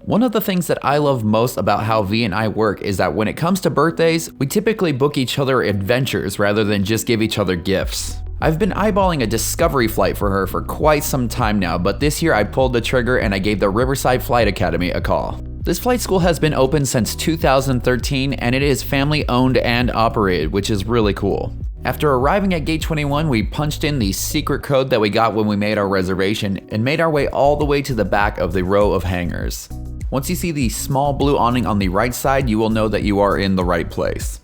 One of the things that I love most about how V and I work is that when it comes to birthdays, we typically book each other adventures rather than just give each other gifts. I've been eyeballing a discovery flight for her for quite some time now, but this year I pulled the trigger and I gave the Riverside Flight Academy a call. This flight school has been open since 2013 and it is family owned and operated, which is really cool. After arriving at Gate 21, we punched in the secret code that we got when we made our reservation and made our way all the way to the back of the row of hangars. Once you see the small blue awning on the right side, you will know that you are in the right place.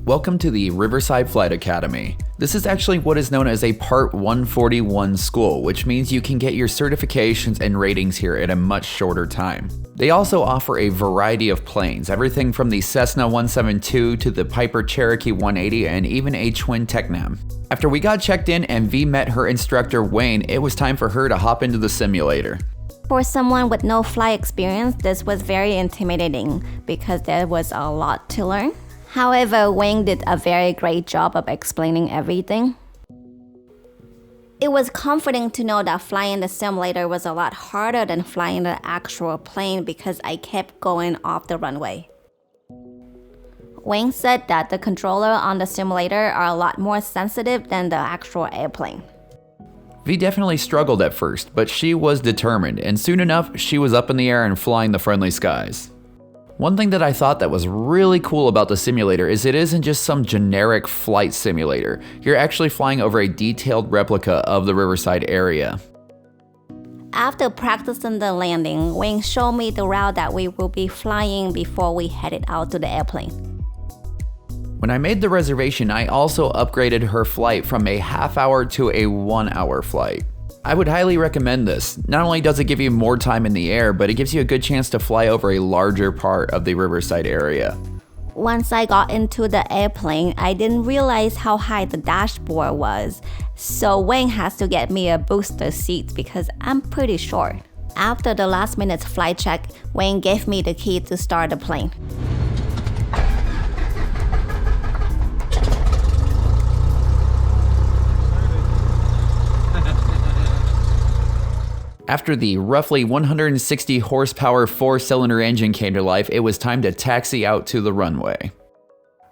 Welcome to the Riverside Flight Academy. This is actually what is known as a Part 141 school, which means you can get your certifications and ratings here in a much shorter time. They also offer a variety of planes, everything from the Cessna 172 to the Piper Cherokee 180 and even a twin Tecnam. After we got checked in and V met her instructor Wayne, it was time for her to hop into the simulator. For someone with no flight experience, this was very intimidating because there was a lot to learn. However, Wayne did a very great job of explaining everything. It was comforting to know that flying the simulator was a lot harder than flying the actual plane because I kept going off the runway. Wayne said that the controller on the simulator are a lot more sensitive than the actual airplane. V definitely struggled at first, but she was determined, and soon enough, she was up in the air and flying the friendly skies. One thing that I thought that was really cool about the simulator is it isn't just some generic flight simulator. You're actually flying over a detailed replica of the Riverside area. After practicing the landing, Wayne showed me the route that we will be flying before we headed out to the airplane. When I made the reservation, I also upgraded her flight from a half-hour to a 1-hour flight. I would highly recommend this. Not only does it give you more time in the air, but it gives you a good chance to fly over a larger part of the Riverside area. Once I got into the airplane, I didn't realize how high the dashboard was, so Wayne has to get me a booster seat because I'm pretty short. After the last minute flight check, Wayne gave me the key to start the plane. After the roughly 160 horsepower 4-cylinder engine came to life, it was time to taxi out to the runway.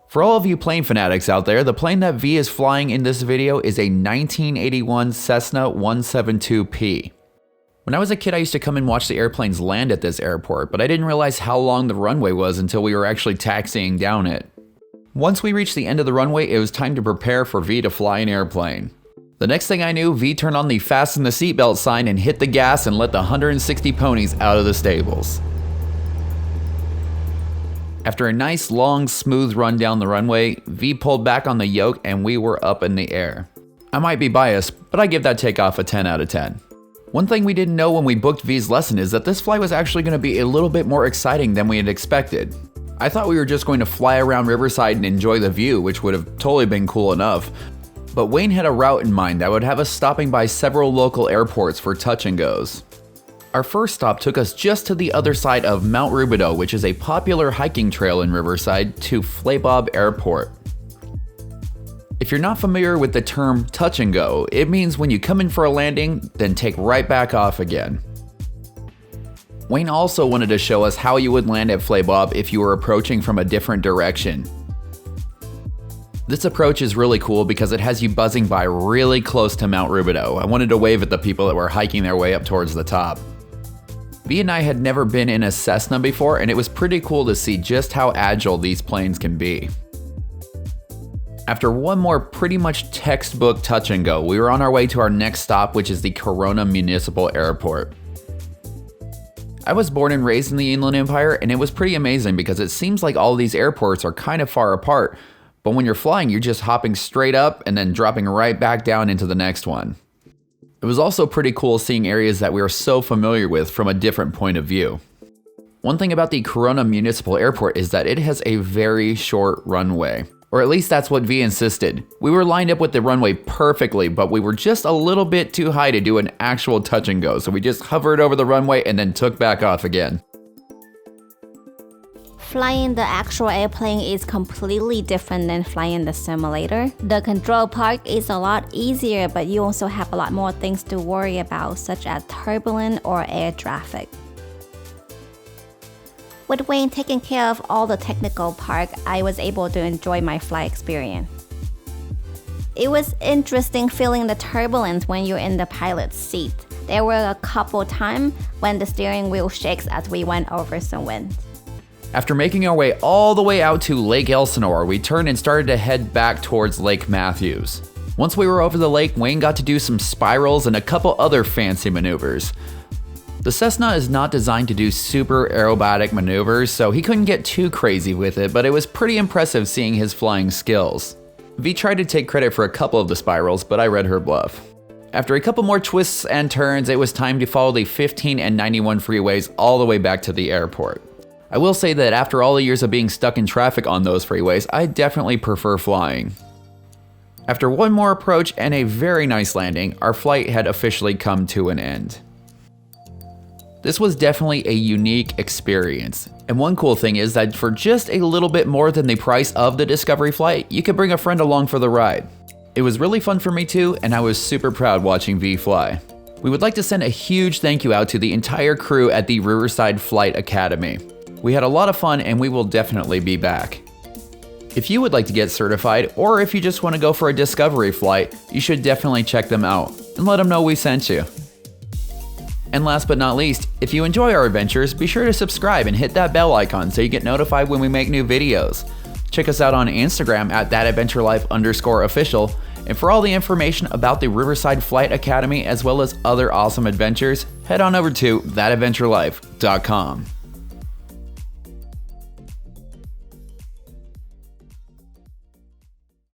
For all of you plane fanatics out there, the plane that V is flying in this video is a 1981 Cessna 172P. When I was a kid, I used to come and watch the airplanes land at this airport, but I didn't realize how long the runway was until we were actually taxiing down it. Once we reached the end of the runway, it was time to prepare for V to fly an airplane. The next thing I knew, V turned on the fasten the seatbelt sign and hit the gas and let the 160 ponies out of the stables. After a nice, long, smooth run down the runway, V pulled back on the yoke and we were up in the air. I might be biased, but I give that takeoff a 10 out of 10. One thing we didn't know when we booked V's lesson is that this flight was actually going to be a little bit more exciting than we had expected. I thought we were just going to fly around Riverside and enjoy the view, which would have totally been cool enough. But Wayne had a route in mind that would have us stopping by several local airports for touch and goes. Our first stop took us just to the other side of Mount Rubidoux, which is a popular hiking trail in Riverside, to 𝐹laBob Airport. If you're not familiar with the term touch and go, it means when you come in for a landing, then take right back off again. Wayne also wanted to show us how you would land at 𝐹laBob if you were approaching from a different direction. This approach is really cool because it has you buzzing by really close to Mount Rubidoux. I wanted to wave at the people that were hiking their way up towards the top. V and I had never been in a Cessna before, and it was pretty cool to see just how agile these planes can be. After one more pretty much textbook touch and go, we were on our way to our next stop, which is the Corona Municipal Airport. I was born and raised in the Inland Empire, and it was pretty amazing because it seems like all these airports are kind of far apart. But when you're flying, you're just hopping straight up and then dropping right back down into the next one. It was also pretty cool seeing areas that we are so familiar with from a different point of view. One thing about the Corona Municipal Airport is that it has a very short runway. Or at least that's what V insisted. We were lined up with the runway perfectly, but we were just a little bit too high to do an actual touch and go, so we just hovered over the runway and then took back off again. Flying the actual airplane is completely different than flying the simulator. The control part is a lot easier, but you also have a lot more things to worry about, such as turbulence or air traffic. With Wayne taking care of all the technical part, I was able to enjoy my flight experience. It was interesting feeling the turbulence when you're in the pilot's seat. There were a couple times when the steering wheel shakes as we went over some wind. After making our way all the way out to Lake Elsinore, we turned and started to head back towards Lake Matthews. Once we were over the lake, Wayne got to do some spirals and a couple other fancy maneuvers. The Cessna is not designed to do super aerobatic maneuvers, so he couldn't get too crazy with it, but it was pretty impressive seeing his flying skills. V tried to take credit for a couple of the spirals, but I read her bluff. After a couple more twists and turns, it was time to follow the 15 and 91 freeways all the way back to the airport. I will say that after all the years of being stuck in traffic on those freeways, I definitely prefer flying. After one more approach and a very nice landing, our flight had officially come to an end. This was definitely a unique experience. And one cool thing is that for just a little bit more than the price of the Discovery flight, you could bring a friend along for the ride. It was really fun for me too, and I was super proud watching V fly. We would like to send a huge thank you out to the entire crew at the Riverside Flight Academy. We had a lot of fun and we will definitely be back. If you would like to get certified, or if you just want to go for a Discovery flight, you should definitely check them out and let them know we sent you. And last but not least, if you enjoy our adventures, be sure to subscribe and hit that bell icon so you get notified when we make new videos. Check us out on Instagram at thatadventurelife_official, and for all the information about the Riverside Flight Academy as well as other awesome adventures, head on over to thatadventurelife.com.